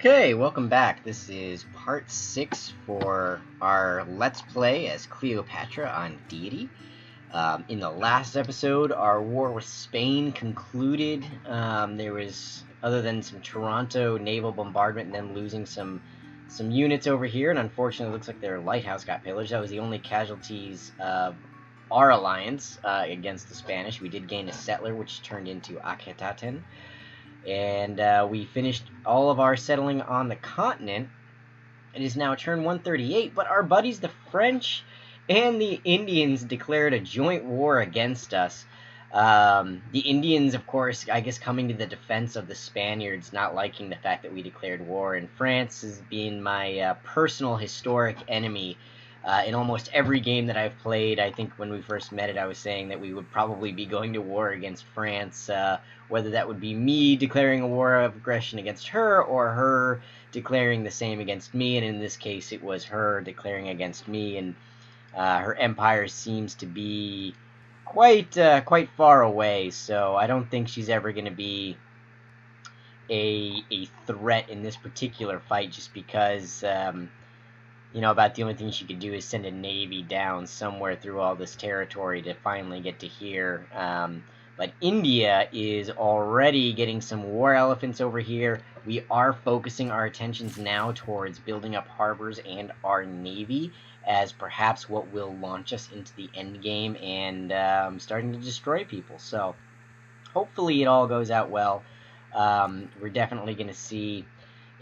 Okay, welcome back. This is part 6 for our Let's Play as Cleopatra on Deity. In the last episode, our war with Spain concluded. There was, other than some Toronto naval bombardment and then losing some units over here, and unfortunately it looks like their lighthouse got pillaged. That was the only casualties of our alliance against the Spanish. We did gain a settler, which turned into Akhetaten. And we finished all of our settling on the continent. It is now turn 138, but our buddies the French and the Indians declared a joint war against us. The Indians, of course, I guess coming to the defense of the Spaniards, not liking the fact that we declared war, and France has been my personal historic enemy. In almost every game that I've played. I think when we first met I was saying that we would probably be going to war against France, whether that would be me declaring a war of aggression against her, or her declaring the same against me, and in this case it was her declaring against me, and her empire seems to be quite far away, so I don't think she's ever going to be a threat in this particular fight, just because about the only thing she could do is send a navy down somewhere through all this territory to finally get to here. But India is already getting some war elephants over here. We are focusing our attentions now towards building up harbors and our navy as perhaps what will launch us into the end game and starting to destroy people. So hopefully it all goes out well. We're definitely going to see.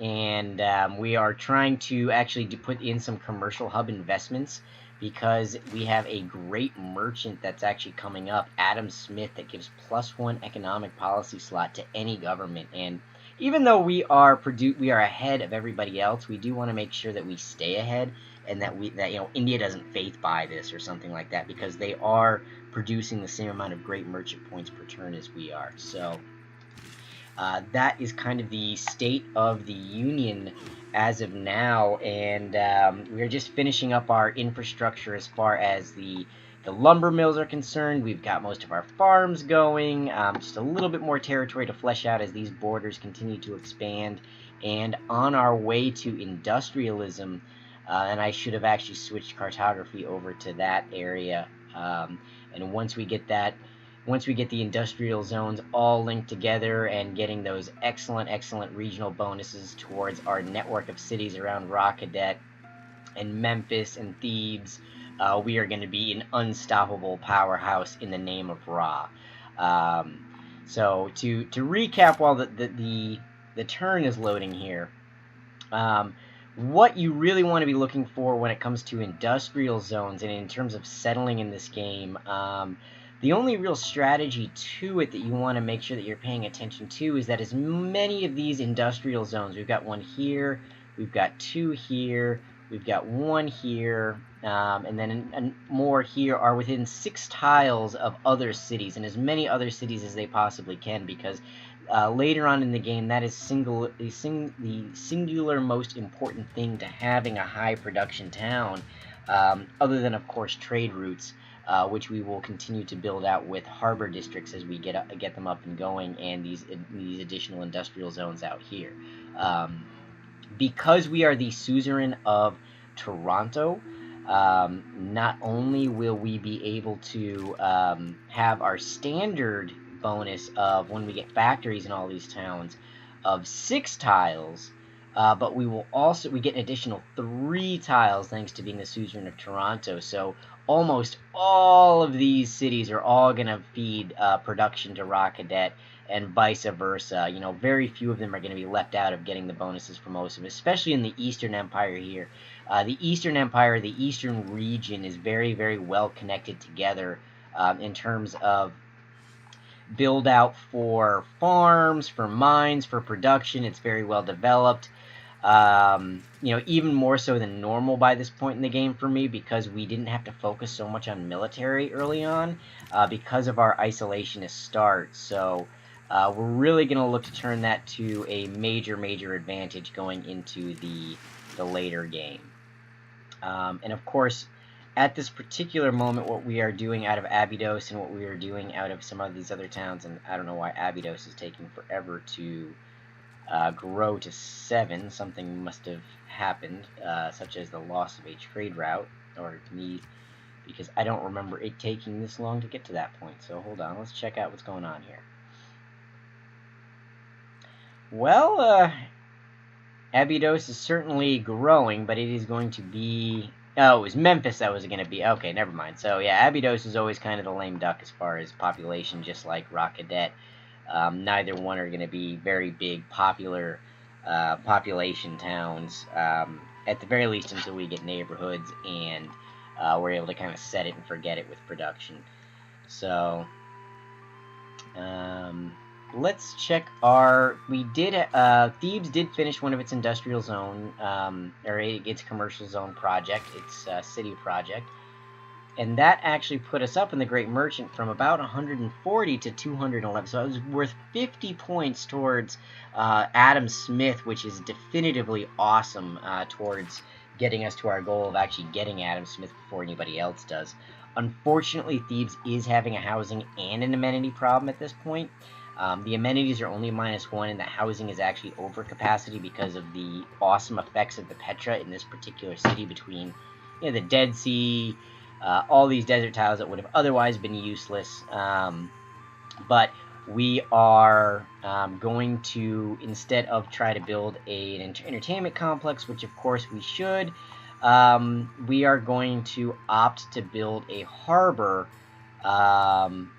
And we are trying to actually put in some commercial hub investments, because we have a great merchant that's actually coming up, Adam Smith, that gives +1 economic policy slot to any government. And even though we are ahead of everybody else, we do want to make sure that we stay ahead, and that India doesn't faith buy this or something like that, because they are producing the same amount of great merchant points per turn as we are. So that is kind of the state of the union as of now, and we're just finishing up our infrastructure as far as the lumber mills are concerned. We've got most of our farms going, just a little bit more territory to flesh out as these borders continue to expand, and on our way to industrialism. And I should have actually switched cartography over to that area, and once we get the industrial zones all linked together and getting those excellent regional bonuses towards our network of cities around Raqadet and Memphis and Thebes, we are going to be an unstoppable powerhouse in the name of Ra. So to recap while the turn is loading here, what you really want to be looking for when it comes to industrial zones and in terms of settling in this game, the only real strategy to it that you want to make sure that you're paying attention to is that as many of these industrial zones, we've got one here, we've got two here, we've got one here, and then more here, are within 6 tiles of other cities, and as many other cities as they possibly can, because later on in the game, that is the singular most important thing to having a high production town, other than, of course, trade routes. Which we will continue to build out with harbor districts as we get them up and going, and these additional industrial zones out here. Because we are the suzerain of Toronto, not only will we be able to have our standard bonus of when we get factories in all these towns of 6 tiles, but we get an additional 3 tiles thanks to being the suzerain of Toronto. So almost all of these cities are all going to feed production to Raqadet, and vice versa. Very few of them are going to be left out of getting the bonuses for most of it, especially in the Eastern Empire here. The Eastern Empire, the Eastern region, is very well connected together in terms of build out for farms, for mines, for production. It's very well developed. Even more so than normal by this point in the game for me, because we didn't have to focus so much on military early on because of our isolationist start. So we're really going to look to turn that to a major advantage going into the later game. And of course, at this particular moment, what we are doing out of Abydos and what we are doing out of some of these other towns, and I don't know why Abydos is taking forever to grow to 7. Something must have happened, such as the loss of a trade route, or to me, because I don't remember it taking this long to get to that point. So hold on, let's check out what's going on here. Well, Abydos is certainly growing, but it is going to be... Oh, it was Memphis that was going to be... Okay, never mind. So, yeah, Abydos is always kind of the lame duck as far as population, just like Rock Cadet. Neither one are going to be very big, popular population towns, at the very least until we get neighborhoods and we're able to kind of set it and forget it with production. So, let's check our... Thebes did finish one of its industrial zone, or its commercial zone project, its city project. And that actually put us up in the Great Merchant from about 140 to 211. So it was worth 50 points towards Adam Smith, which is definitively awesome towards getting us to our goal of actually getting Adam Smith before anybody else does. Unfortunately, Thebes is having a housing and an amenity problem at this point. The amenities are only -1, and the housing is actually over capacity because of the awesome effects of the Petra in this particular city between the Dead Sea, all these desert tiles that would have otherwise been useless. But we are going to, instead of try to build an entertainment complex, which of course we should, we are going to opt to build a harbor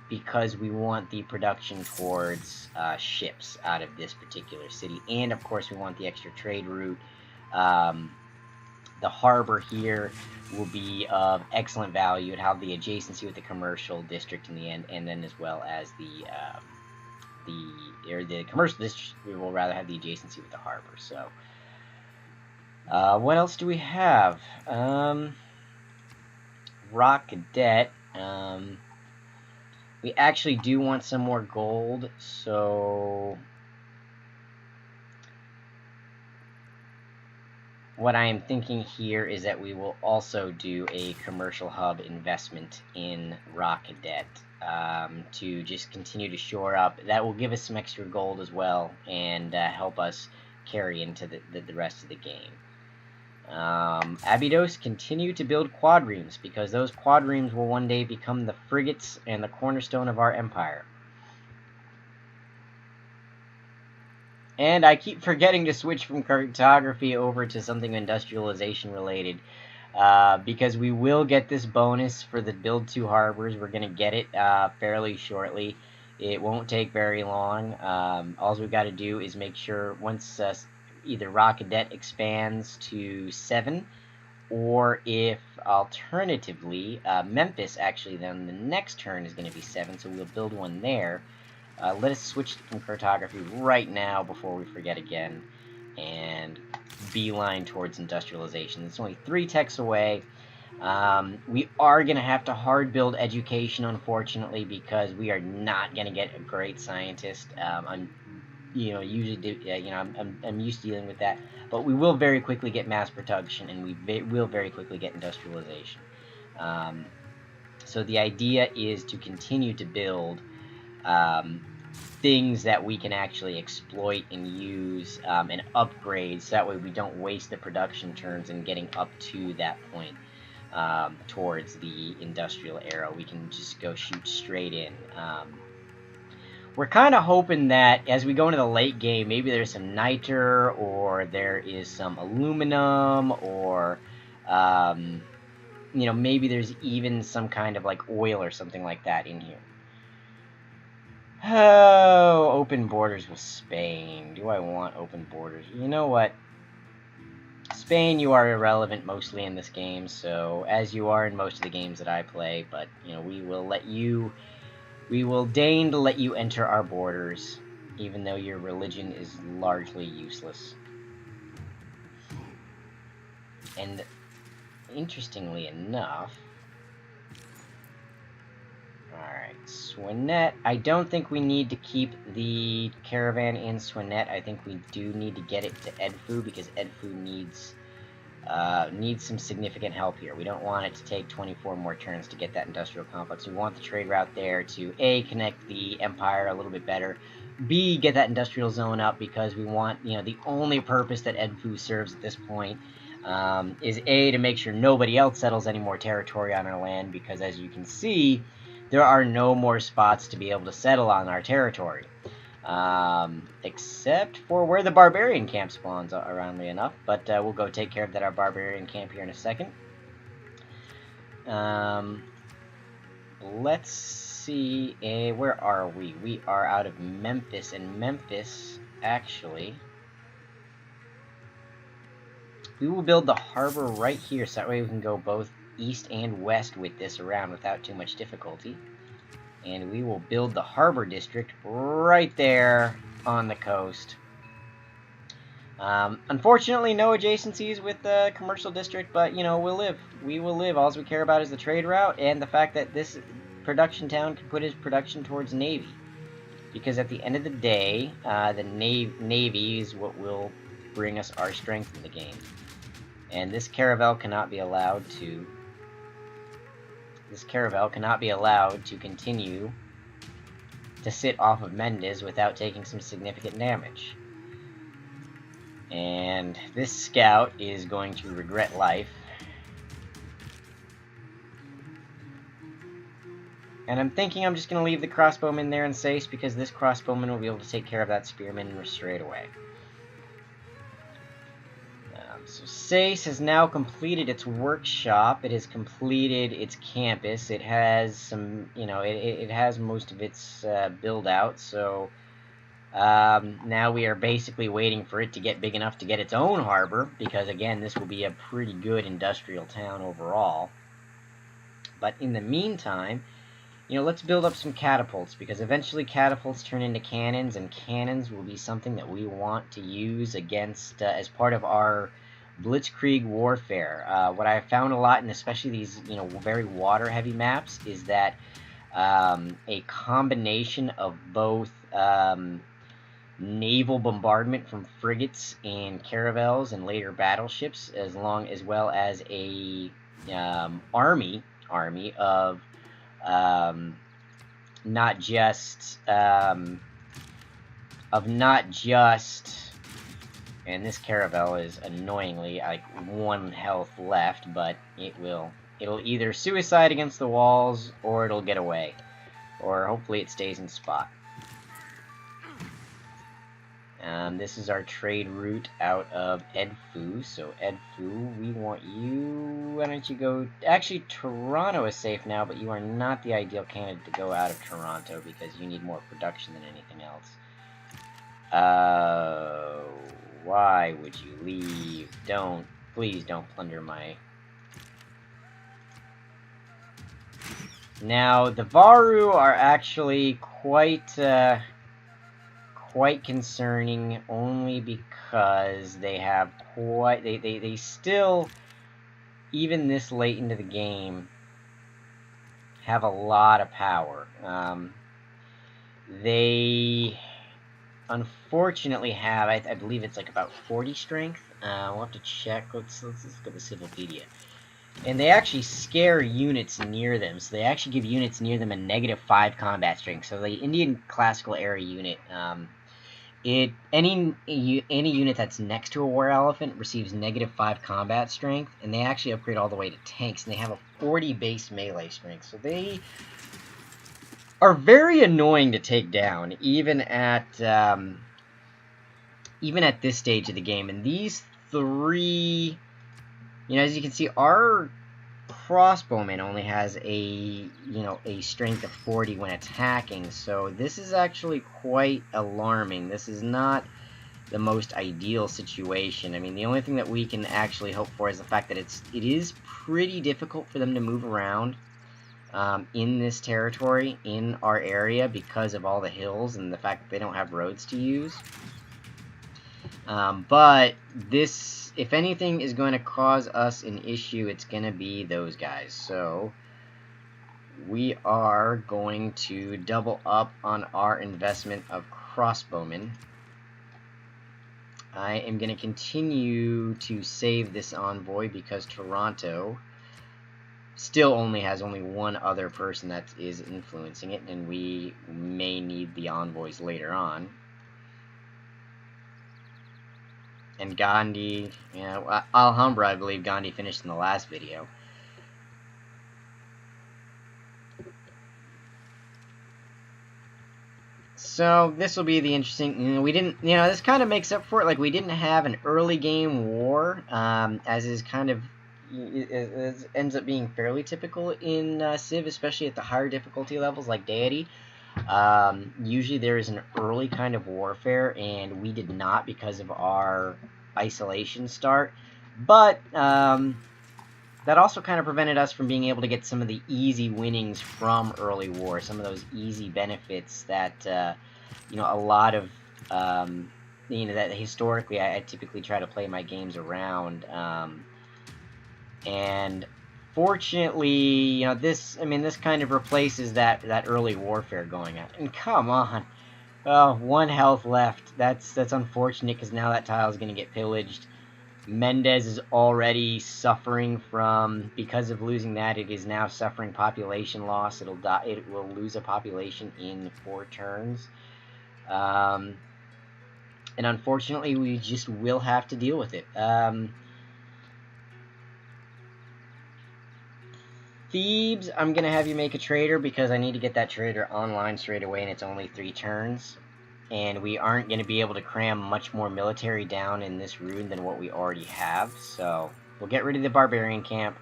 because we want the production towards ships out of this particular city. And of course we want the extra trade route. The harbor here will be of excellent value. It'll have the adjacency with the commercial district in the end, and then as well as the commercial district, we will rather have the adjacency with the harbor. So, what else do we have? Rock Cadet. We actually do want some more gold, so what I am thinking here is that we will also do a commercial hub investment in Rock Cadet to just continue to shore up. That will give us some extra gold as well and help us carry into the rest of the game. Abydos continue to build quadremes because those quadremes will one day become the frigates and the cornerstone of our empire. And I keep forgetting to switch from cartography over to something industrialization related because we will get this bonus for the build 2 harbors. We're going to get it fairly shortly. It won't take very long. All we've got to do is make sure once either Rock Cadet expands to 7, or if alternatively Memphis actually then the next turn is going to be 7, so we'll build one there. Let us switch from cartography right now before we forget again and beeline towards industrialization. It's only 3 techs away. We are going to have to hard build education, unfortunately, because we are not going to get a great scientist. I'm used to dealing with that, but we will very quickly get mass production, and we will very quickly get industrialization. So the idea is to continue to build things that we can actually exploit and use and upgrade, so that way we don't waste the production turns in getting up to that point towards the industrial era. We can just go shoot straight in. We're kind of hoping that as we go into the late game, maybe there's some niter, or there is some aluminum, or maybe there's even some kind of like oil or something like that in here. Oh, open borders with Spain. Do I want open borders? You know what? Spain, you are irrelevant mostly in this game, so as you are in most of the games that I play, but we will deign to let you enter our borders, even though your religion is largely useless. And interestingly enough, alright, Swinet. I don't think we need to keep the caravan in Swinet. I think we do need to get it to Edfu, because Edfu needs some significant help here. We don't want it to take 24 more turns to get that industrial complex. We want the trade route there to A, connect the empire a little bit better, B, get that industrial zone up, because we want, the only purpose that Edfu serves at this point is A, to make sure nobody else settles any more territory on our land, because as you can see, there are no more spots to be able to settle on our territory. Except for where the barbarian camp spawns, ironically enough, but we'll go take care of our barbarian camp here in a second. Let's see, where are we? We are out of Memphis, and Memphis, actually, we will build the harbor right here, so that way we can go both east and west with this around without too much difficulty. And we will build the harbor district right there on the coast. Unfortunately, no adjacencies with the commercial district, but, we'll live. We will live. All we care about is the trade route and the fact that this production town can put his production towards Navy. Because at the end of the day, the Navy is what will bring us our strength in the game. And this caravel cannot be allowed to... continue to sit off of Mendes without taking some significant damage. And this scout is going to regret life. And I'm thinking I'm just going to leave the crossbowman there in Sace, because this crossbowman will be able to take care of that spearman straight away. So Sace has now completed its workshop. It has completed its campus. It has some, it has most of its build out. So now we are basically waiting for it to get big enough to get its own harbor, because again, this will be a pretty good industrial town overall. But in the meantime, let's build up some catapults, because eventually catapults turn into cannons, and cannons will be something that we want to use against as part of our blitzkrieg warfare. What I found a lot, and especially these very water-heavy maps, is that a combination of both naval bombardment from frigates and caravels and later battleships, as well as a army of not just and this caravel is annoyingly like 1 health left, but it'll either suicide against the walls, or it'll get away, or hopefully it stays in spot. This is our trade route out of Edfu. So Edfu, we want you. Why don't you go? Actually, Toronto is safe now, but you are not the ideal candidate to go out of Toronto, because you need more production than anything else. Why would you leave? Please don't plunder my... Now, the Varu are actually quite concerning, only because they have they still, even this late into the game, have a lot of power. They unfortunately have, I believe it's like about 40 strength. We'll have to check. Let's look at the Civilpedia. And they actually scare units near them. So they actually give units near them a -5 combat strength. So the Indian classical era unit, any unit that's next to a war elephant receives -5 combat strength, and they actually upgrade all the way to tanks, and they have a 40 base melee strength. So they are very annoying to take down, even at this stage of the game. And these three, as you can see, our crossbowman only has a strength of 40 when attacking. So this is actually quite alarming. This is not the most ideal situation. I mean, the only thing that we can actually hope for is the fact that it is pretty difficult for them to move around in this territory, in our area, because of all the hills and the fact that they don't have roads to use. But this, if anything, is going to cause us an issue, it's going to be those guys. So we are going to double up on our investment of crossbowmen. I am going to continue to save this envoy, because Toronto still only has one other person that is influencing it, and we may need the envoys later on. And Gandhi, Alhambra, I believe Gandhi finished in the last video. So this will be the interesting. We didn't, this kind of makes up for it. Like, we didn't have an early game war, as is kind of it ends up being fairly typical in Civ, especially at the higher difficulty levels like Deity. Usually there is an early kind of warfare, and we did not because of our isolation start. But that also kind of prevented us from being able to get some of the easy winnings from early war, some of those easy benefits that a lot of that historically I typically try to play my games around. And fortunately, this kind of replaces that early warfare going on. And come on, oh, 1 health left. That's unfortunate because now that tile is going to get pillaged. Mendez is already suffering from, because of losing that, it is now suffering population loss. It'll die. It will lose a population in 4 turns. And unfortunately, we just will have to deal with it. Thebes, I'm going to have you make a trader because I need to get that trader online straight away, and it's only 3 turns. And we aren't going to be able to cram much more military down in this rune than what we already have. So we'll get rid of the barbarian camp.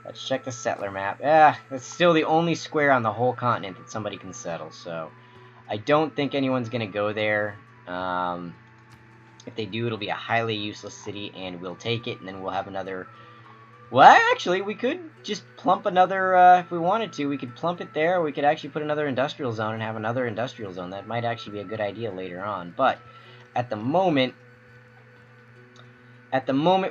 Let's check the settler map. That's still the only square on the whole continent that somebody can settle. So I don't think anyone's going to go there. If they do, it'll be a highly useless city, and we'll take it, and then we'll have another... Well, actually, we could just plump another, if we wanted to, we could plump it there. We could actually put another industrial zone and have another industrial zone. That might actually be a good idea later on. But at the moment,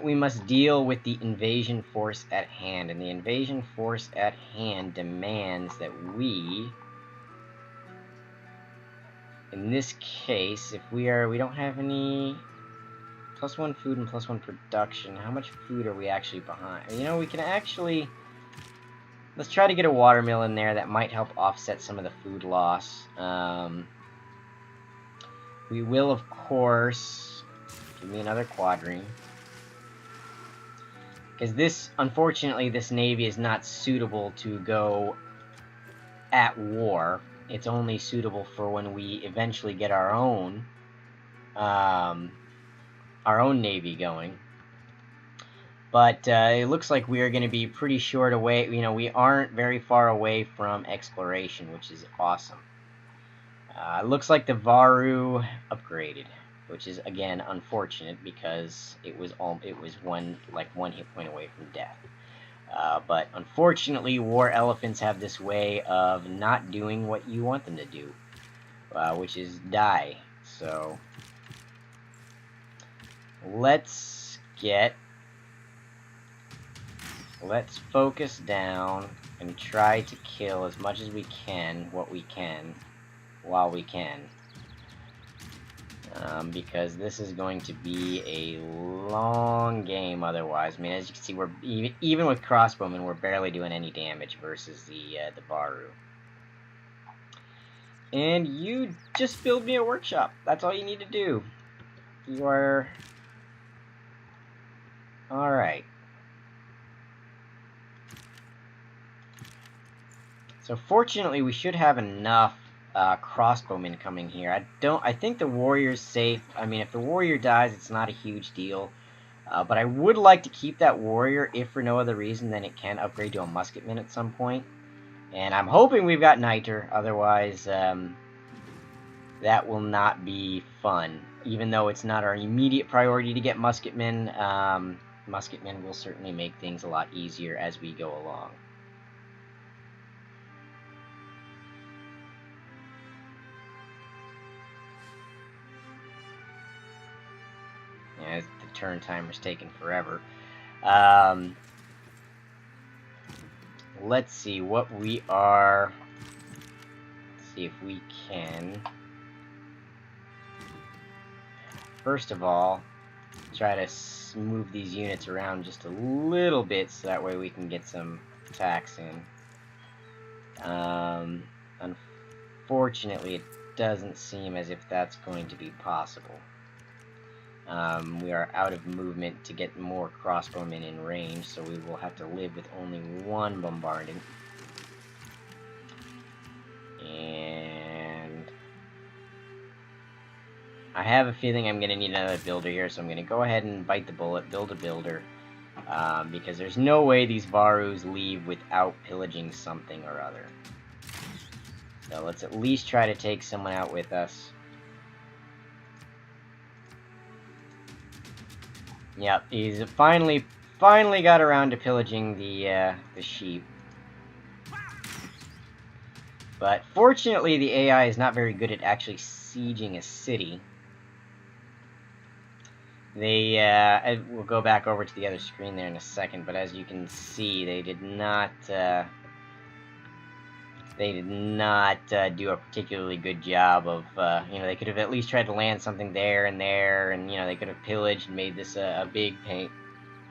we must deal with the invasion force at hand. And the invasion force at hand demands that we, in this case, if we don't have any... +1 food and +1 production. How much food are we actually behind? We can actually... Let's try to get a watermill in there. That might help offset some of the food loss. We will, of course... Give me another quadrine. Because this, unfortunately, this navy is not suitable to go at war. It's only suitable for when we eventually get our own navy going. But it looks like we are going to be pretty short away. We aren't very far away from exploration, which is awesome. It looks like the Varu upgraded, which is again unfortunate because it was one hit point away from death. But unfortunately, war elephants have this way of not doing what you want them to do, which is die. So let's focus down and try to kill as much as we can, what we can, while we can. Because this is going to be a long game otherwise. As you can see, we're even with crossbowmen, we're barely doing any damage versus the Baru. And you just build me a workshop. That's all you need to do. You are... Alright. So fortunately, we should have enough crossbowmen coming here. I think the warrior's safe. If the warrior dies, it's not a huge deal. But I would like to keep that warrior, if for no other reason than it can upgrade to a musketman at some point. And I'm hoping we've got niter. Otherwise, that will not be fun. Even though it's not our immediate priority to get musketmen, musketmen will certainly make things a lot easier as we go along. Yeah, the turn timer's taking forever. Let's see what we are. Let's see if we can. First of all, try to move these units around just a little bit so that way we can get some attacks in. Unfortunately, it doesn't seem as if that's going to be possible. We are out of movement to get more crossbowmen in range, so we will have to live with only one bombardment. And I have a feeling I'm going to need another builder here, so I'm going to go ahead and bite the bullet, build a builder. Because there's no way these Varus leave without pillaging something or other. So let's at least try to take someone out with us. Yep, he's finally got around to pillaging the sheep. But fortunately, the AI is not very good at actually sieging a city. We'll go back over to the other screen there in a second, but as you can see, they did not do a particularly good job of, they could have at least tried to land something there, and they could have pillaged and made this a big pain.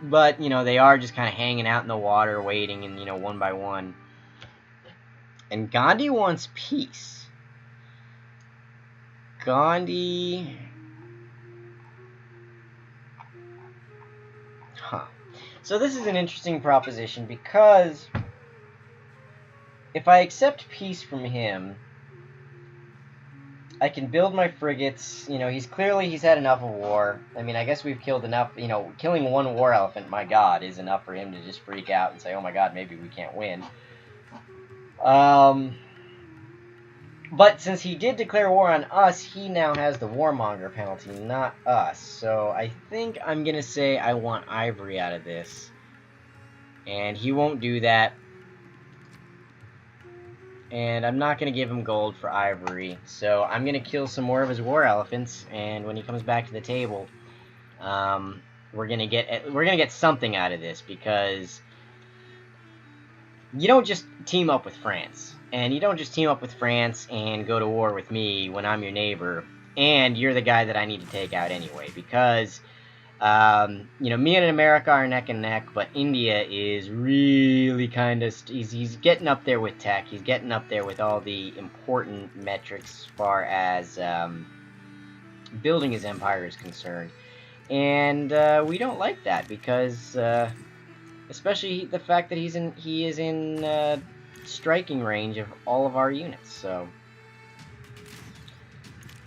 But, they are just kind of hanging out in the water, waiting, and, one by one. And Gandhi wants peace. Gandhi... Huh. So this is an interesting proposition, because if I accept peace from him, I can build my frigates. He's had enough of war. I mean, I guess we've killed enough. Killing one war elephant, my god, is enough for him to just freak out and say, oh my god, maybe we can't win. But since he did declare war on us, he now has the warmonger penalty, not us. So I think I'm going to say I want ivory out of this. And he won't do that. And I'm not going to give him gold for ivory. So I'm going to kill some more of his war elephants. And when he comes back to the table, we're going to get something out of this, because you don't just team up with France. And you don't just team up with France and go to war with me when I'm your neighbor, and you're the guy that I need to take out anyway, because, me and America are neck and neck, but India is really kind of, he's getting up there with tech, he's getting up there with all the important metrics as far as building his empire is concerned. And we don't like that, because, especially the fact that he is in striking range of all of our units. So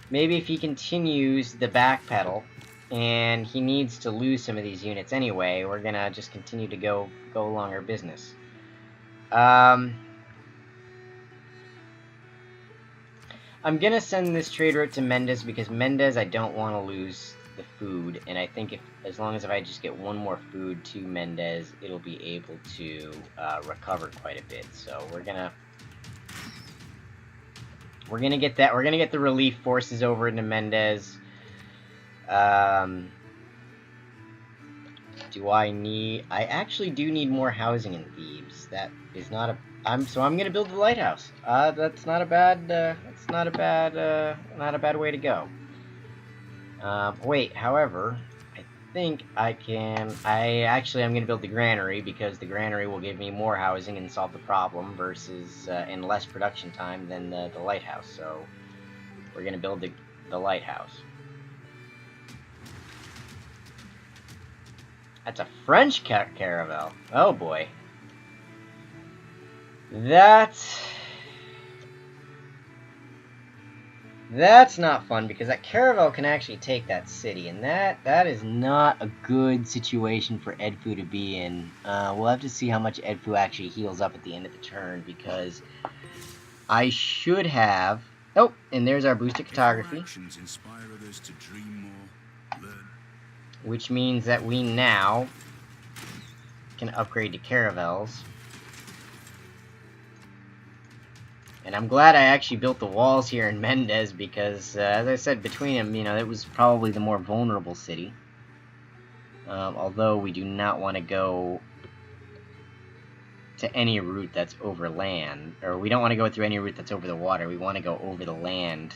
maybe if he continues the backpedal, and he needs to lose some of these units anyway, we're gonna just continue to go along our business. I'm gonna send this trade route to Mendez, because Mendez, I don't want to lose the food, and I think as long as I just get one more food to Mendez, it'll be able to recover quite a bit. So we're gonna get that. We're gonna get the relief forces over into Mendez. I actually do need more housing in Thebes. That is not a. So I'm gonna build the lighthouse. That's not a bad. Not a bad way to go. Wait, however, I think I'm going to build the granary, because the granary will give me more housing and solve the problem versus, and less production time than the lighthouse. So, we're going to build the lighthouse. That's a French caravel. Oh boy. That's not fun, because that caravel can actually take that city, and that is not a good situation for Edfu to be in. We'll have to see how much Edfu actually heals up at the end of the turn, because I should have... Oh, and there's our boosted cartography. Which means that we now can upgrade to caravels. And I'm glad I actually built the walls here in Mendez, because, as I said, between them, it was probably the more vulnerable city. Although we do not want to go to any route that's over land. Or we don't want to go through any route that's over the water. We want to go over the land.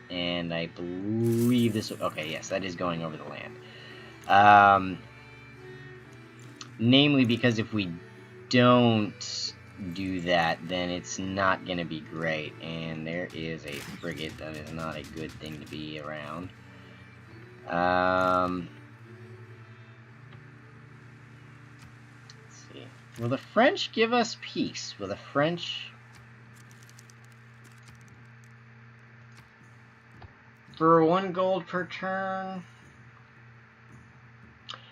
And I believe this... Okay, yes, that is going over the land. Namely because if we don't do that, then it's not going to be great. And there is a frigate. That is not a good thing to be around. Let's see. Will the French give us peace? Will the French... For 1 gold per turn...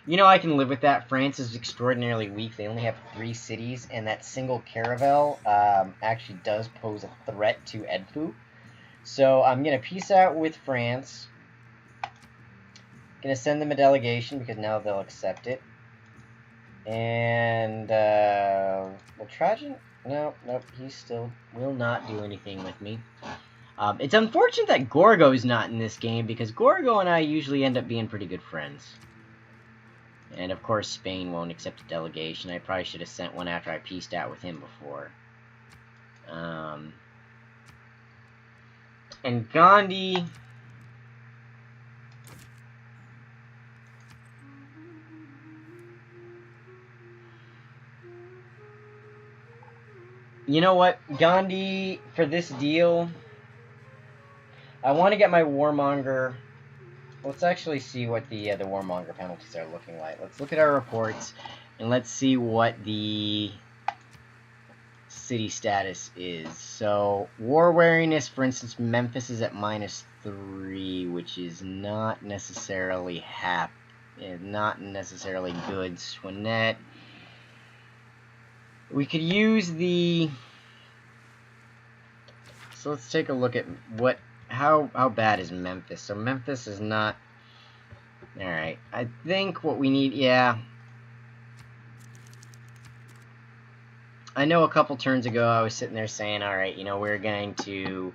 You know, I can live with that. France is extraordinarily weak. They only have 3 cities, and that single caravel actually does pose a threat to Edfu. So I'm going to peace out with France. Going to send them a delegation, because now they'll accept it. And, well, Trajan? No, nope, he still will not do anything with me. It's unfortunate that Gorgo's not in this game, because Gorgo and I usually end up being pretty good friends. And, of course, Spain won't accept a delegation. I probably should have sent one after I peaced out with him before. And Gandhi... You know what? Gandhi, for this deal... I want to get my Warmonger... Let's actually see what the Warmonger penalties are looking like. Let's look at our reports, and let's see what the city status is. So, war wariness, for instance, Memphis is at -3, which is not necessarily not necessarily good. Swinet. We could use the... So let's take a look at what... How bad is Memphis? So Memphis is not... Alright, I think what we need... Yeah. I know a couple turns ago I was sitting there saying, alright, you know, we're going to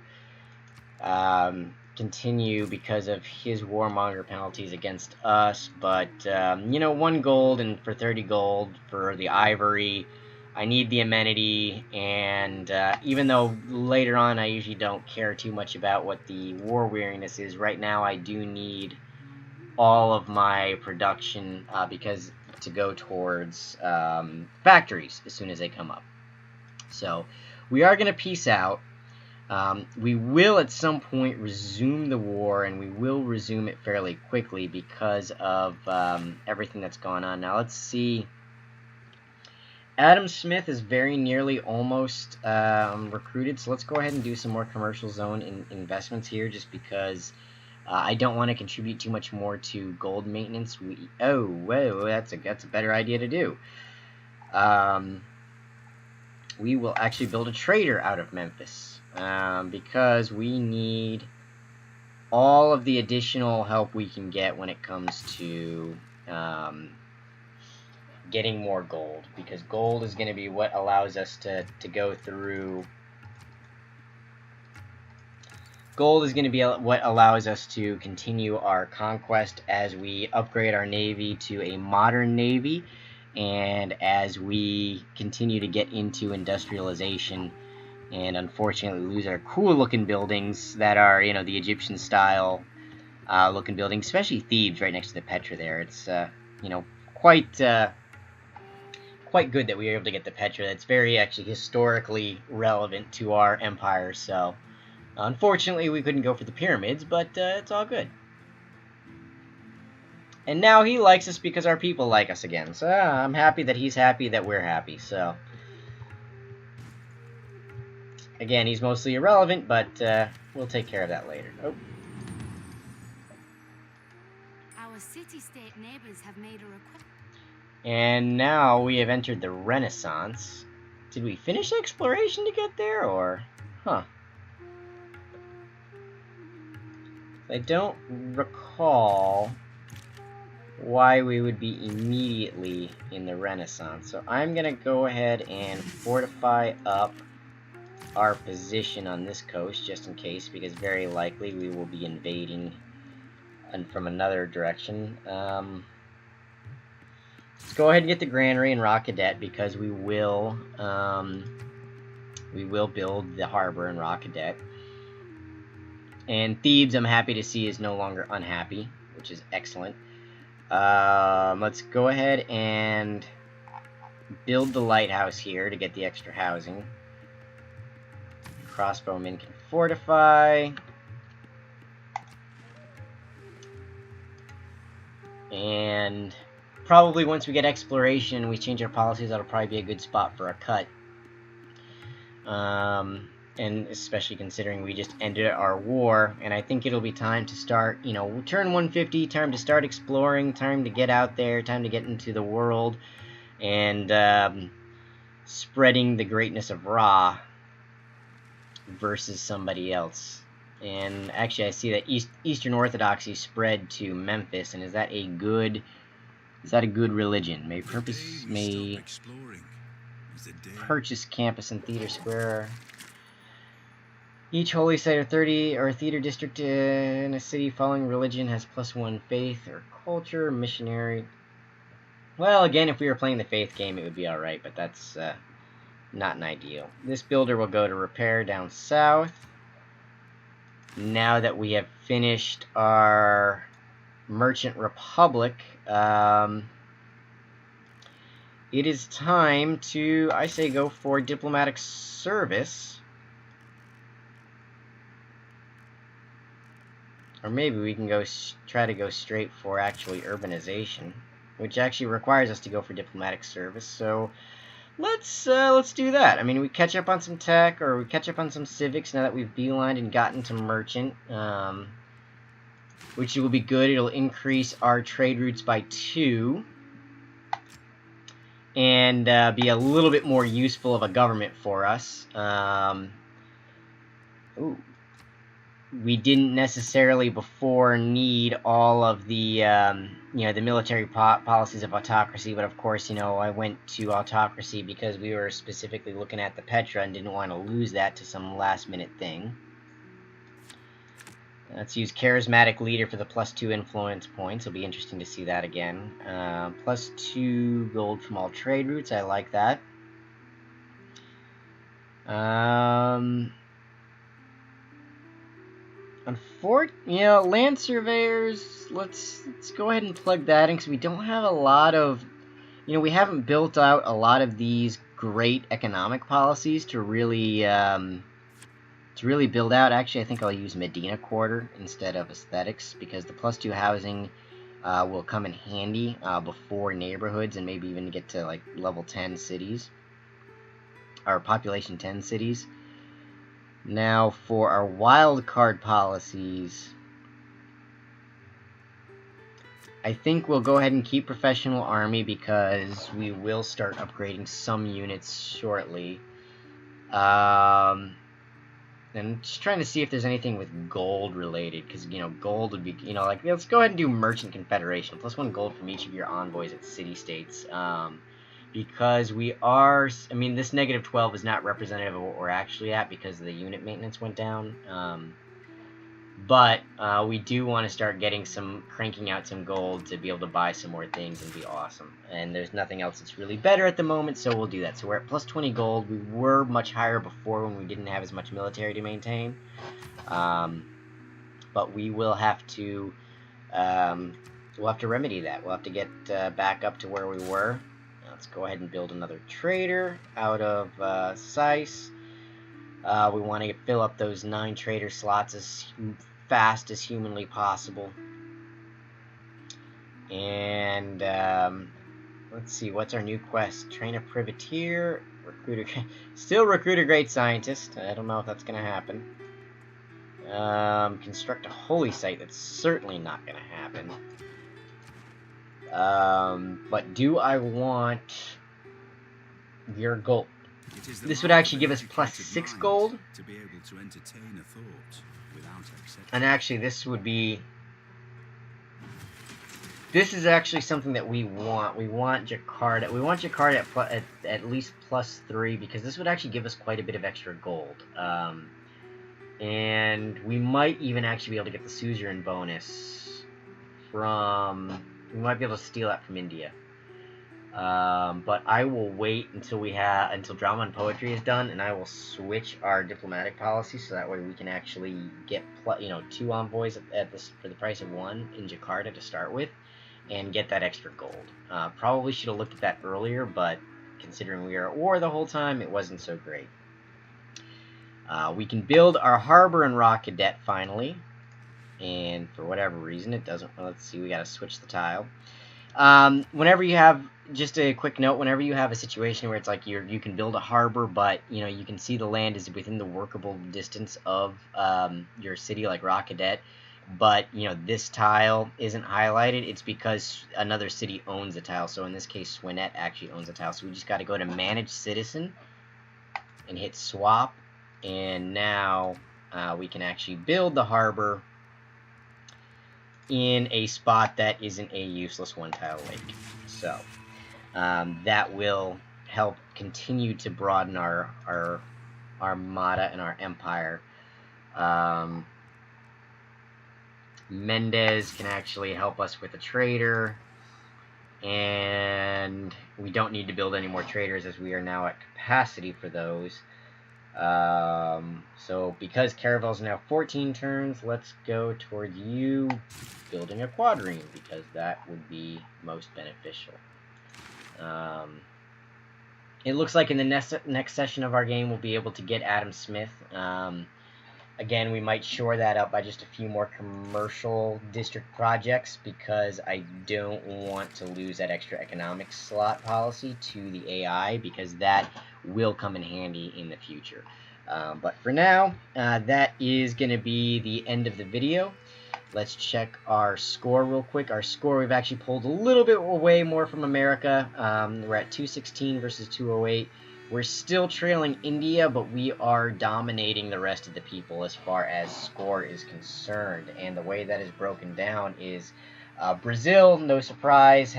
continue because of his warmonger penalties against us, but, you know, 1 gold and for 30 gold for the ivory... I need the amenity, and even though later on I usually don't care too much about what the war weariness is, right now I do need all of my production because to go towards factories as soon as they come up. So we are going to peace out. We will at some point resume the war, and we will resume it fairly quickly because of everything that's gone on. Now let's see. Adam Smith is very nearly almost recruited, so let's go ahead and do some more commercial zone investments here, just because I don't want to contribute too much more to gold maintenance. Oh, whoa, that's a better idea to do. We will actually build a trader out of Memphis because we need all of the additional help we can get when it comes to getting more gold, because gold is going to be what allows us to go through. Gold is going to be what allows us to continue our conquest as we upgrade our navy to a modern navy, and as we continue to get into industrialization, and unfortunately lose our cool looking buildings that are, you know, the Egyptian style looking buildings, especially Thebes right next to the Petra there. It's you know, quite good that we were able to get the Petra. That's very actually historically relevant to our empire. So unfortunately we couldn't go for the pyramids, but it's all good. And now he likes us because our people like us again. So I'm happy that he's happy that we're happy. So again, he's mostly irrelevant, but we'll take care of that later. Oh. Our city-state neighbors have made a request. And now we have entered the Renaissance. Did we finish exploration to get there, or... Huh. I don't recall why we would be immediately in the Renaissance. So I'm going to go ahead and fortify up our position on this coast, just in case, because very likely we will be invading from another direction. Let's go ahead and get the granary and rock cadet, because we will build the harbor in rock cadet. And Thebes, I'm happy to see, is no longer unhappy, which is excellent. Let's go ahead and build the lighthouse here to get the extra housing. Crossbowmen can fortify. And probably once we get exploration and we change our policies, that'll probably be a good spot for a cut. And especially considering we just ended our war, and I think it'll be time to start, you know, turn 150, time to start exploring, time to get out there, time to get into the world, and spreading the greatness of Ra versus somebody else. And actually, I see that Eastern Orthodoxy spread to Memphis, and is that a good religion? May purchase campus and theater square. Each holy site or theater district in a city following religion has +1 faith or culture. Missionary. Well, again, if we were playing the faith game, it would be alright, but that's not an ideal. This builder will go to repair down south. Now that we have finished our Merchant Republic, it is time to, I say, go for diplomatic service. Or maybe we can try to go straight for actually urbanization, which actually requires us to go for diplomatic service. So let's do that. I mean, we catch up on some tech, or we catch up on some civics now that we've beelined and gotten to merchant, which will be good. It'll increase our trade routes by 2, and be a little bit more useful of a government for us. Ooh. We didn't necessarily before need all of the, you know, the military policies of autocracy, but of course, you know, I went to autocracy because we were specifically looking at the Petra and didn't want to lose that to some last-minute thing. Let's use charismatic leader for the +2 influence points. It'll be interesting to see that again. +2 gold from all trade routes. I like that. You know, land surveyors, let's go ahead and plug that in, because we don't have a lot of, you know, we haven't built out a lot of these great economic policies to really build out. Actually, I think I'll use Medina Quarter instead of aesthetics, because the +2 housing will come in handy before neighborhoods, and maybe even get to like level 10 cities, or population 10 cities. Now, for our wild card policies, I think we'll go ahead and keep professional army, because we will start upgrading some units shortly. And just trying to see if there's anything with gold related, because, you know, gold would be, you know, like, let's go ahead and do Merchant Confederation. +1 gold from each of your envoys at city-states. Because we are, I mean, this -12 is not representative of what we're actually at, because the unit maintenance went down. But we do want to start cranking out some gold to be able to buy some more things and be awesome. And there's nothing else that's really better at the moment, so we'll do that. So we're at +20 gold. We were much higher before when we didn't have as much military to maintain. But we will have to, remedy that. We'll have to get back up to where we were. Let's go ahead and build another trader out of Seiss. We want to fill up those 9 trader slots as fast as humanly possible. And let's see, what's our new quest? Train a privateer, still recruit a great scientist. I don't know if that's going to happen. Construct a holy site. That's certainly not going to happen. But do I want your gold? This would actually give us +6 gold. To be able to entertain a thought without accepting. And actually, this is actually something that we want. We want Jakarta. We want Jakarta at least +3, because this would actually give us quite a bit of extra gold. And we might even actually be able to get the suzerain bonus from. We might be able to steal that from India. But I will wait until drama and poetry is done, and I will switch our diplomatic policy, so that way we can actually get 2 envoys for the price of 1 in Jakarta to start with, and get that extra gold. Probably should have looked at that earlier, but considering we were at war the whole time, it wasn't so great. We can build our harbor in Raw Cadet finally, and for whatever reason it doesn't. Let's see, we got to switch the tile. Whenever you have, just a quick note, whenever you have a situation where it's like you can build a harbor, but you can see the land is within the workable distance of your city, like Raw Cadet, but this tile isn't highlighted, it's because another city owns the tile. So in this case, Swinet actually owns the tile. So we just got to go to Manage Citizen and hit Swap, and now we can actually build the harbor in a spot that isn't a useless one-tile lake. So that will help continue to broaden our armada and our empire. Mendez can actually help us with a trader, and we don't need to build any more traders as we are now at capacity for those. So because Caravel's now 14 turns, let's go towards you building a quadrine, because that would be most beneficial. It looks like in the next session of our game we'll be able to get Adam Smith. Again, we might shore that up by just a few more commercial district projects, because I don't want to lose that extra economic slot policy to the AI, because that will come in handy in the future. But for now, that is going to be the end of the video. Let's check our score real quick. Our score, we've actually pulled a little bit away more from America. We're at 216 versus 208. We're still trailing India, but we are dominating the rest of the people as far as score is concerned. And the way that is broken down is Brazil, no surprise,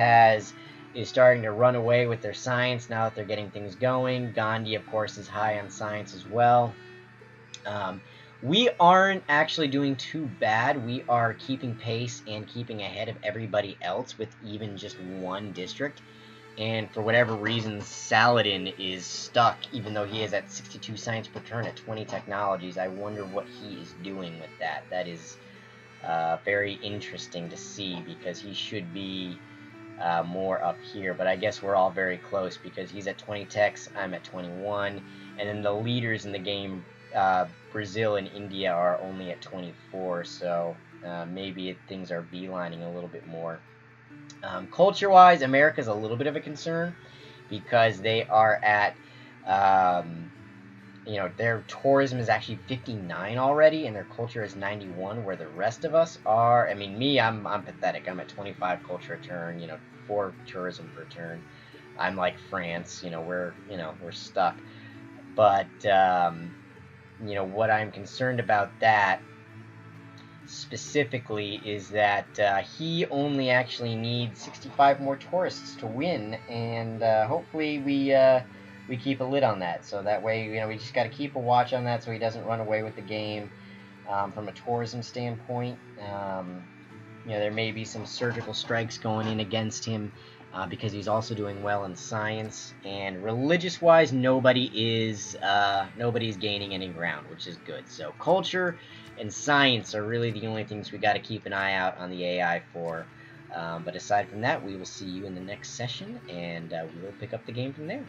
is starting to run away with their science now that they're getting things going. Gandhi, of course, is high on science as well. We aren't actually doing too bad. We are keeping pace and keeping ahead of everybody else with even just one district. And for whatever reason, Saladin is stuck, even though he is at 62 science per turn at 20 technologies. I wonder what he is doing with that. That is very interesting to see, because he should be more up here. But I guess we're all very close, because he's at 20 techs, I'm at 21. And then the leaders in the game, Brazil and India, are only at 24. So maybe things are beelining a little bit more. Culture-wise, America's a little bit of a concern, because they are at, their tourism is actually 59 already, and their culture is 91, where the rest of us are, I'm pathetic. I'm at 25 culture a turn, 4 tourism per turn. I'm like France, we're stuck. But, what I'm concerned about that specifically is that he only actually needs 65 more tourists to win, and hopefully we keep a lid on that. So that way, we just got to keep a watch on that so he doesn't run away with the game. From a tourism standpoint, there may be some surgical strikes going in against him, because he's also doing well in science. And religious-wise, nobody's gaining any ground, which is good. So culture and science are really the only things we got to keep an eye out on the AI for. But aside from that, we will see you in the next session, and we will pick up the game from there.